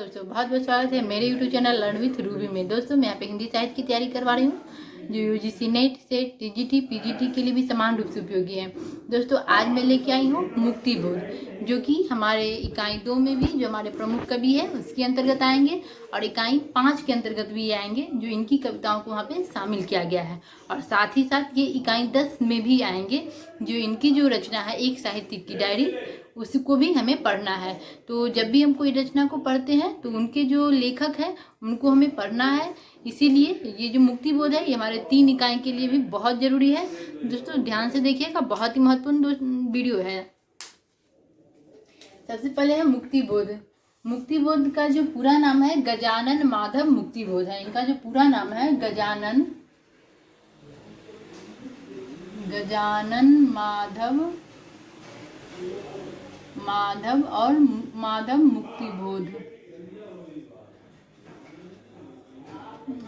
दोस्तों, बहुत बहुत स्वागत है मेरे YouTube channel learn with Ruby में। दोस्तों, मैं यहाँ पे हिंदी साहित्य की तैयारी करवा रही हूँ जो UGC net set TGT PGT के लिए भी समान रूप से उपयोगी है। दोस्तों, आज मैं लेके आई हूँ मुक्ति बोध, जो कि हमारे इकाई 2 में भी जो हमारे प्रमुख कवि है उसके अंतर्गत आएंगे और इकाई 5 के अंतर्गत भी आएंगे, जो इनकी कविताओं को वहाँ पे शामिल किया गया है। और साथ ही साथ ये इकाई 10 में भी आएंगे, जो इनकी जो रचना है एक साहित्यिक की डायरी, उसको भी हमें पढ़ना है। तो जब भी हम कोई रचना को पढ़ते हैं तो उनके जो लेखक हैं उनको हमें पढ़ना है। इसीलिए ये जो मुक्ति बोध है ये हमारे 3 इकाई के लिए भी बहुत जरूरी है। दोस्तों, ध्यान से देखिएगा, बहुत ही महत्वपूर्ण वीडियो है। सबसे पहले है मुक्ति बोध। मुक्ति बोध का जो पूरा नाम है गजानन माधव मुक्ति बोध है। इनका जो पूरा नाम है गजानन माधव और माधव मुक्ति बोध।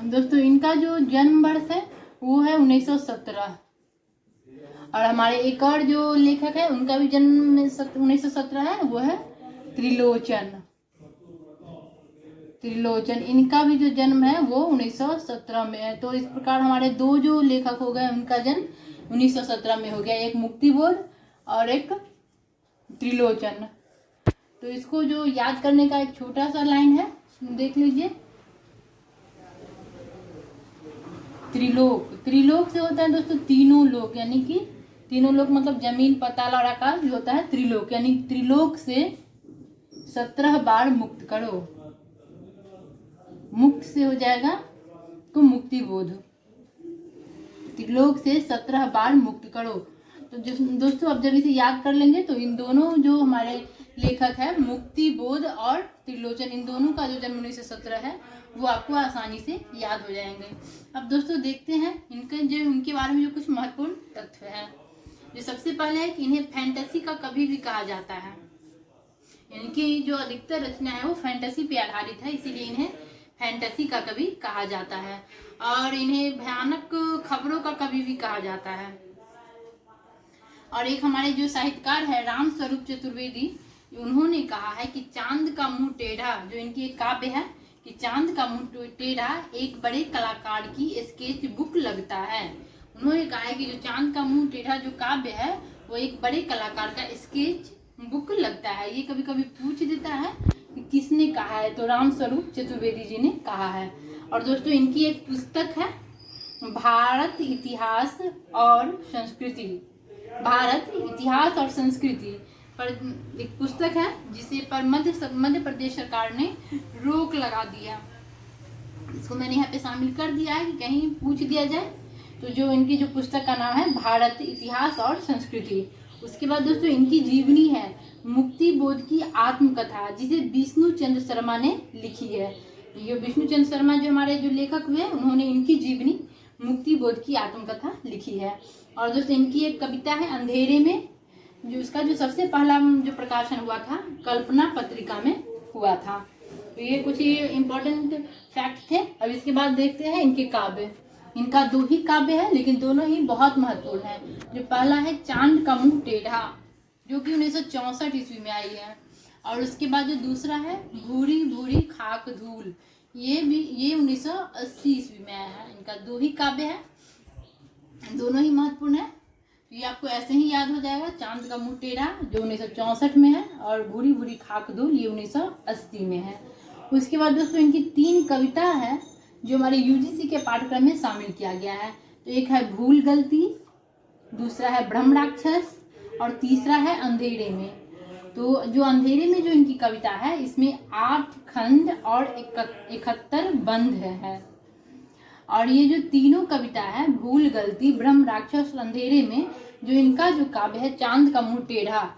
दोस्तों, इनका जो जन्म वर्ष है वो है 1917। और हमारे एक और जो लेखक है उनका भी जन्म 1917 है, वो है त्रिलोचन। इनका भी जो जन्म है वो 1917 में है। तो इस प्रकार हमारे 2 जो लेखक हो गए उनका जन्म 1917 में हो गया, एक मुक्ति बोध और एक त्रिलोचन। तो इसको जो याद करने का एक छोटा सा लाइन है, देख लीजिए। त्रिलोक से होता है दोस्तों तीनों लोक, यानी कि तीनों लोक मतलब जमीन पाताल और आकाश जो होता है त्रिलोक, यानी त्रिलोक से 17 बार मुक्त करो। मुक्त से हो जाएगा तो मुक्ति बोध। त्रिलोक से 17 बार मुक्त करो। तो दोस्तों, अब जब इसे याद कर लेंगे तो इन दोनों जो हमारे लेखक है मुक्ति बोध और त्रिलोचन, इन दोनों का जो जन्म 1917 है वो आपको आसानी से याद हो जाएंगे। अब दोस्तों देखते हैं इनके बारे में जो कुछ महत्वपूर्ण तथ्य है। जो सबसे पहले है कि इन्हें फैंटेसी का कवि भी कहा जाता है। इनकी जो अधिकतर रचना है वो फैंटेसी पे आधारित है, इसीलिए इन्हें फैंटेसी का कवि कहा जाता है। और इन्हें भयानक खबरों का कवि भी कहा जाता है। और एक हमारे जो साहित्यकार है राम स्वरूप चतुर्वेदी, उन्होंने कहा है कि चांद का मुंह टेढ़ा, जो इनकी एक काव्य है कि चांद का मुंह टेढ़ा एक बड़े कलाकार की स्केच बुक लगता है। उन्होंने कहा है कि जो चांद का मुंह टेढ़ा जो काव्य है वो एक बड़े कलाकार का स्केच बुक लगता है। ये कभी कभी पूछ देता है कि किसने कहा है, तो राम स्वरूप चतुर्वेदी जी ने कहा है। और दोस्तों, इनकी एक पुस्तक है भारत इतिहास और संस्कृति पर एक पुस्तक है जिसे पर मध्य प्रदेश सरकार ने रोक लगा दिया। इसको मैंने यहाँ पे शामिल कर दिया है कि कहीं पूछ दिया जाए। तो जो इनकी जो पुस्तक का नाम है भारत इतिहास और संस्कृति। उसके बाद दोस्तों, इनकी जीवनी है मुक्ति बोध की आत्मकथा, जिसे विष्णु चंद्र शर्मा ने लिखी है। ये विष्णु चंद्र शर्मा जो हमारे जो लेखक हुए उन्होंने इनकी जीवनी मुक्ति बोध की आत्मकथा लिखी है। और दोस्तों, इनकी एक कविता है अंधेरे में, जो उसका जो सबसे पहला जो प्रकाशन हुआ था कल्पना पत्रिका में हुआ था। तो ये कुछ ही इम्पोर्टेंट फैक्ट थे। अब इसके बाद देखते हैं इनके काव्य। इनका 2 ही काव्य है लेकिन दोनों ही बहुत महत्वपूर्ण है। जो पहला है चांद का मुंह टेढ़ा, जो कि 1964 ईस्वी में आई है। और उसके बाद जो दूसरा है भूरी भूरी खाक धूल, ये 1980 ईस्वी में आया है। इनका 2 ही काव्य है, दोनों ही महत्वपूर्ण है। तो ये आपको ऐसे ही याद हो जाएगा, चांद का मुंह टेढ़ा जो 1964 में है और भूरी भूरी खाक धूल ये 1980 में है। उसके बाद दोस्तों, इनकी 3 कविता है जो हमारे यूजीसी के पाठ्यक्रम में शामिल किया गया है। तो एक है भूल गलती, दूसरा है ब्रह्म राक्षस और तीसरा है अंधेरे में। तो जो अंधेरे में जो इनकी कविता है इसमें 8 खंड और 71 बंध है। और ये जो तीनों कविता है भूल गलती, ब्रह्म राक्षस और अंधेरे में, जो इनका जो काव्य है चांद का मुंह टेढ़ा,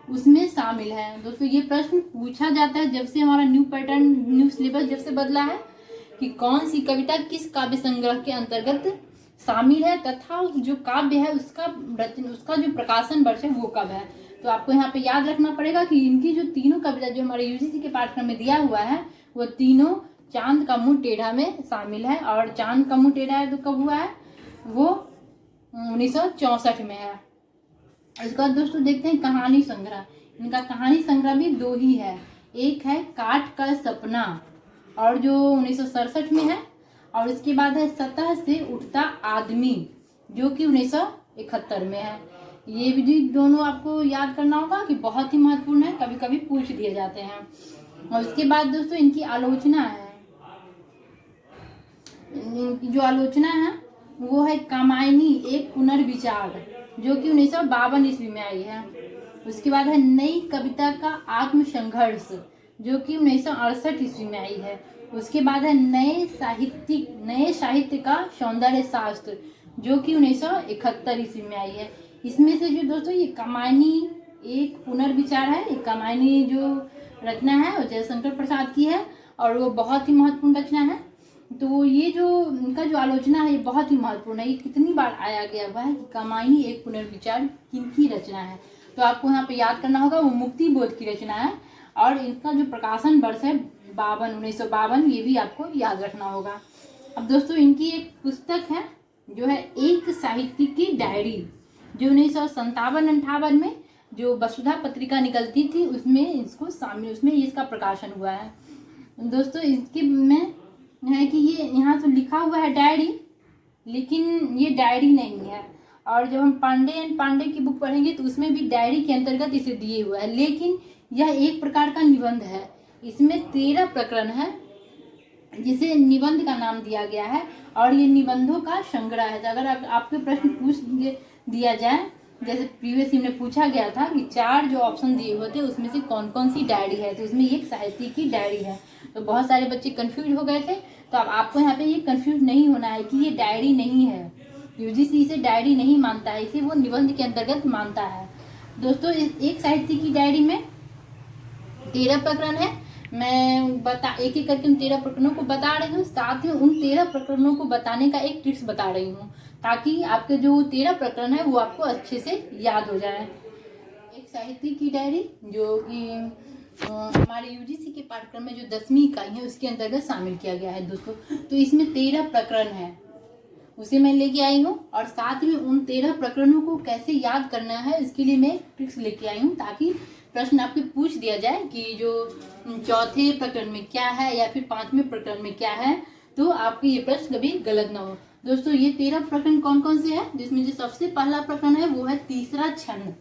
उसमें शामिल है। दोस्तों, ये प्रश्न पूछा जाता है जब से हमारा न्यू सिलेबस जब से बदला है कि कौन सी कविता किस काव्य संग्रह के अंतर्गत शामिल है तथा जो काव्य है उसका जो प्रकाशन वर्ष है वो कब है। तो आपको यहाँ पे याद रखना पड़ेगा कि इनकी जो तीनों कविता जो हमारे यूजीसी के पाठ्यक्रम में दिया हुआ है वो तीनों चांद का मुंह टेढ़ा में शामिल है। और चांद का मुंह टेढ़ा है तो कब हुआ है, वो 1964 में है। इसके बाद दोस्तों देखते हैं कहानी संग्रह। इनका कहानी संग्रह भी 2 ही है, एक है काट का सपना, और जो 1967 में है, और इसके बाद है सतह से उठता आदमी जो कि 1971 में है। ये भी दोनों आपको याद करना होगा कि बहुत ही महत्वपूर्ण है, कभी कभी पूछ दिए जाते हैं। और इसके बाद दोस्तों इनकी आलोचना है, इनकी जो आलोचना है वो है कामायनी एक पुनर्विचार जो कि 1952 ईस्वी में आई है। उसके बाद है नई कविता का आत्मसंघर्ष जो कि 1968 ईस्वी में आई है। उसके बाद है नए साहित्य का सौंदर्य शास्त्र जो कि 1971 ईस्वी में आई है। इसमें से जो दोस्तों ये कामायनी एक पुनर्विचार है, ये कामायनी जो रचना है वो जयशंकर प्रसाद की है और वो बहुत ही महत्वपूर्ण रचना है। तो ये जो इनका जो आलोचना है ये बहुत ही महत्वपूर्ण है। ये कितनी बार आया गया हुआ है कि कामायनी एक पुनर्विचार किनकी रचना है, तो आपको यहाँ पे याद करना होगा वो मुक्ति बोध की रचना है और इनका जो प्रकाशन वर्ष है 1952, ये भी आपको याद रखना होगा। अब दोस्तों इनकी एक पुस्तक है जो है एक साहित्य की डायरी जो 1957-58 में जो वसुधा पत्रिका निकलती थी उसमें इसको शामिल, उसमें इसका प्रकाशन हुआ है। दोस्तों इसके में है कि ये यहाँ तो लिखा हुआ है डायरी, लेकिन ये डायरी नहीं है। और जब हम पांडे एंड पांडे की बुक पढ़ेंगे तो उसमें भी डायरी के अंतर्गत इसे दिए हुआ है, लेकिन यह एक प्रकार का निबंध है। इसमें 13 प्रकरण है जिसे निबंध का नाम दिया गया है और ये निबंधों का संग्रह है। अगर आपके प्रश्न पूछ दिया जाए, जैसे प्रीवियस में पूछा गया था कि 4 जो ऑप्शन दिए हुए थे उसमें से कौन कौन सी डायरी है, तो उसमें एक साहित्य की डायरी है। तो बहुत सारे बच्चे कंफ्यूज हो गए थे, तो अब आपको यहाँ पे ये कंफ्यूज नहीं होना है कि ये डायरी नहीं है। यूजीसी इसे डायरी नहीं मानता है, इसे वो निबंध के अंतर्गत मानता है। दोस्तों एक साहित्य की डायरी में 13 प्रकरण है। मैं एक एक करके उन 13 प्रकरणों को बता रही हूँ, साथ ही उन 13 प्रकरणों को बताने का एक ट्रिक्स बता रही हूँ ताकि आपके जो 13 प्रकरण है वो आपको अच्छे से याद हो जाए। एक साहित्य की डायरी जो कि हमारे यूजीसी के पाठ्यक्रम में जो 10वीं इकाई है उसके अंतर्गत शामिल किया गया है दोस्तों। तो इसमें 13 प्रकरण है, उसे मैं लेके आई हूँ और साथ में उन 13 प्रकरणों को कैसे याद करना है इसके लिए मैं ट्रिक्स लेके आई हूँ ताकि प्रश्न आपके पूछ दिया जाए कि जो चौथे प्रकरण में क्या है या फिर 5वें प्रकरण में क्या है, तो आपके ये प्रश्न कभी गलत ना हो। दोस्तों ये 13 प्रकरण कौन कौन से हैं, जिसमें जो सबसे पहला प्रकरण है वो है तीसरा छंद,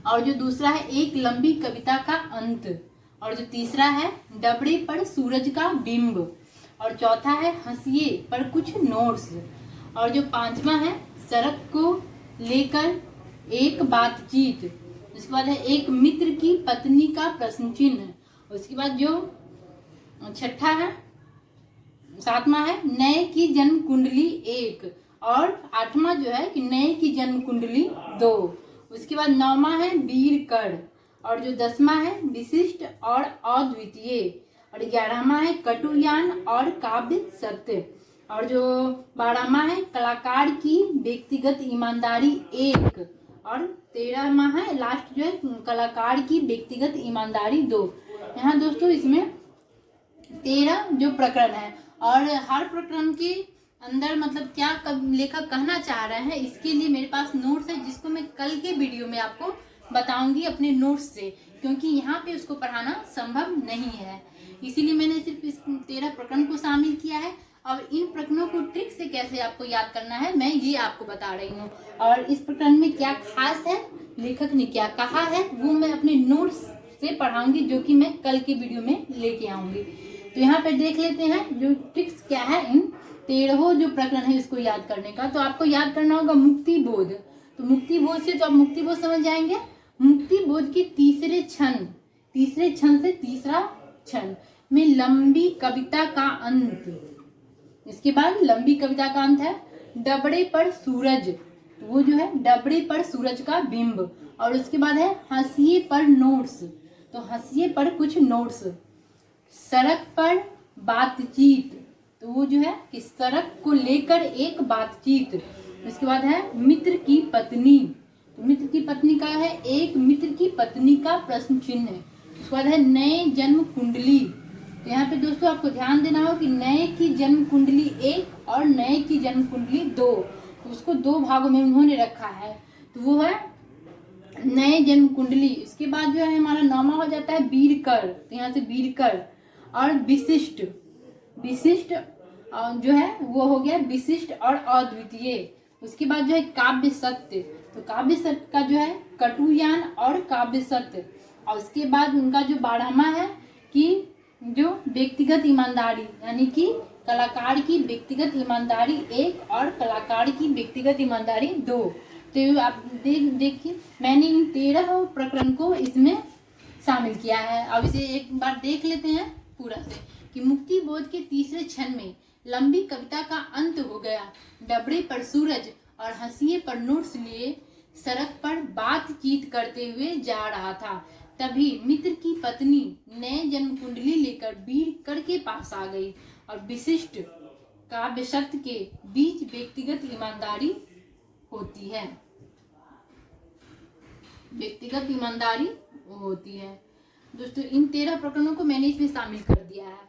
और जो दूसरा है एक लंबी कविता का अंत, और जो तीसरा है डबरे पर सूरज का बिंब, और चौथा है हंसिए पर कुछ नोट्स, और जो 5वां है सड़क को लेकर एक बातचीत। उसके बाद है एक मित्र की पत्नी का प्रश्न चिन्ह। उसके बाद जो 6ठा है 7वां है नए की जन्म कुंडली 1, और 8वां जो है कि नए की जन्म कुंडली 2। उसके बाद 9वां है वीर कर, और जो 10वां है विशिष्ट और अद्वितीय, और 11वां है कटुयान और काव्य सत्य, और जो 12वां है कलाकार की व्यक्तिगत ईमानदारी 1, और 13वां है लास्ट जो है कलाकार की व्यक्तिगत ईमानदारी 2। यहाँ दोस्तों इसमें 13 जो प्रकरण है और हर प्रकरण के अंदर मतलब क्या लेखक कहना चाह रहे हैं इसके लिए मेरे पास नोट्स है जिसको मैं कल के वीडियो में आपको बताऊंगी अपने नोट्स से, क्योंकि यहाँ पे उसको पढ़ाना संभव नहीं है। इसीलिए मैंने सिर्फ इस 13 प्रकरण को शामिल किया है। और इन प्रकरणों को ट्रिक से कैसे आपको याद करना है मैं ये आपको बता रही हूँ, और इस प्रकरण में क्या खास है, लेखक ने क्या कहा है, वो मैं अपने नोट्स से पढ़ाऊंगी जो कि मैं कल के वीडियो में लेके आऊंगी। तो यहाँ पे देख लेते हैं जो ट्रिक्स क्या है इन 13 जो प्रकरण है इसको याद करने का। तो आपको याद करना होगा मुक्ति बोध। तो मुक्ति बोध से तो आप मुक्ति बोध समझ जाएंगे। मुक्ति बोध के तीसरे छंद से तीसरा छंद में लंबी कविता का अंत। इसके बाद लंबी कविता का अंत है डबरे पर सूरज, तो वो जो है डबरे पर सूरज का बिंब, और उसके बाद है हंसिए पर नोट्स, तो हंसिए पर कुछ नोट्स, सड़क पर बातचीत, तो वो जो है कि सड़क को लेकर एक बातचीत। उसके बाद है मित्र की पत्नी, तो मित्र की पत्नी का है एक मित्र की पत्नी का प्रश्न चिन्ह। उसके बाद है नए जन्म कुंडली, तो यहाँ पे दोस्तों आपको ध्यान देना हो कि नए की जन्म कुंडली 1 और नए की जन्म कुंडली 2, तो उसको 2 भागों में उन्होंने रखा है। तो वो है नए जन्म कुंडली, उसके बाद जो है हमारा 9वां हो जाता है वीरकर, तो यहाँ से वीरकर, और विशिष्ट, विशिष्ट जो है वो हो गया विशिष्ट और अद्वितीय। उसके बाद जो है काव्य सत्य, तो काव्य सत्य का जो है कटुयान और काव्य सत्य। और उसके बाद उनका जो 12वां है कि जो व्यक्तिगत ईमानदारी, यानी कि कलाकार की व्यक्तिगत ईमानदारी 1 और कलाकार की व्यक्तिगत ईमानदारी 2। तो आप देखिए मैंने इन 13 प्रकरण को इसमें शामिल किया है। अब इसे एक बार देख लेते हैं पूरा से कि मुक्ति बोध के तीसरे क्षण में लंबी कविता का अंत हो गया। डबरे पर सूरज और हंसिए पर नोट्स लिए सड़क पर बातचीत करते हुए जा रहा था। तभी मित्र की पत्नी नए जन्म कुंडली लेकर वीरकर के पास आ गई और विशिष्ट काव्य सत्य के बीच व्यक्तिगत ईमानदारी होती है, व्यक्तिगत ईमानदारी होती है। दोस्तों इन 13 प्रकरणों को मैंने इसमें शामिल कर दिया है,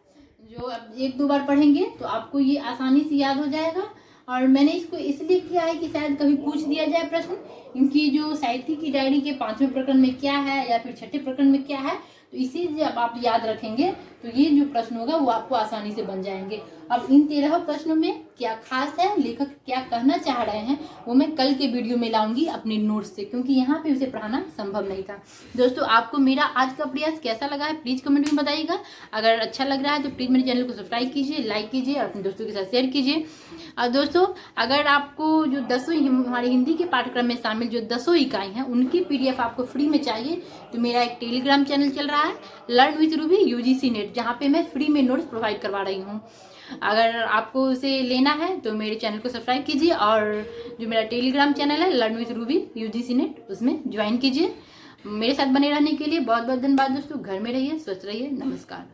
जो अब 1-2 बार पढ़ेंगे तो आपको ये आसानी से याद हो जाएगा। और मैंने इसको इसलिए किया है कि शायद कभी पूछ दिया जाए प्रश्न, इनकी जो साहित्य की डायरी के 5वें प्रकरण में क्या है या फिर 6ठे प्रकरण में क्या है, तो इसे जब आप याद रखेंगे तो ये जो प्रश्न होगा वो आपको आसानी से बन जाएंगे। अब इन 13 प्रश्नों में क्या खास है, लेखक क्या कहना चाह रहे हैं, वो मैं कल के वीडियो में लाऊंगी अपने नोट्स से, क्योंकि यहाँ पे उसे पढ़ाना संभव नहीं था। दोस्तों आपको मेरा आज का प्रयास कैसा लगा है प्लीज़ कमेंट में बताइएगा। अगर अच्छा लग रहा है तो प्लीज़ मेरे चैनल को सब्सक्राइब कीजिए, लाइक कीजिए और अपने दोस्तों के साथ शेयर कीजिए। और दोस्तों अगर आपको जो 10 हमारे हिंदी के पाठ्यक्रम में शामिल जो 10 इकाई हैं उनकी PDF आपको फ्री में चाहिए तो मेरा एक टेलीग्राम चैनल चल रहा है learn with Ruby UGC net, जहाँ पे मैं फ्री में नोट्स प्रोवाइड करवा रही हूँ। अगर आपको उसे लेना है तो मेरे चैनल को सब्सक्राइब कीजिए और जो मेरा टेलीग्राम चैनल है learn with Ruby UGC net उसमें ज्वाइन कीजिए। मेरे साथ बने रहने के लिए बहुत बहुत धन्यवाद दोस्तों। घर में रहिए, स्वस्थ रहिए, नमस्कार।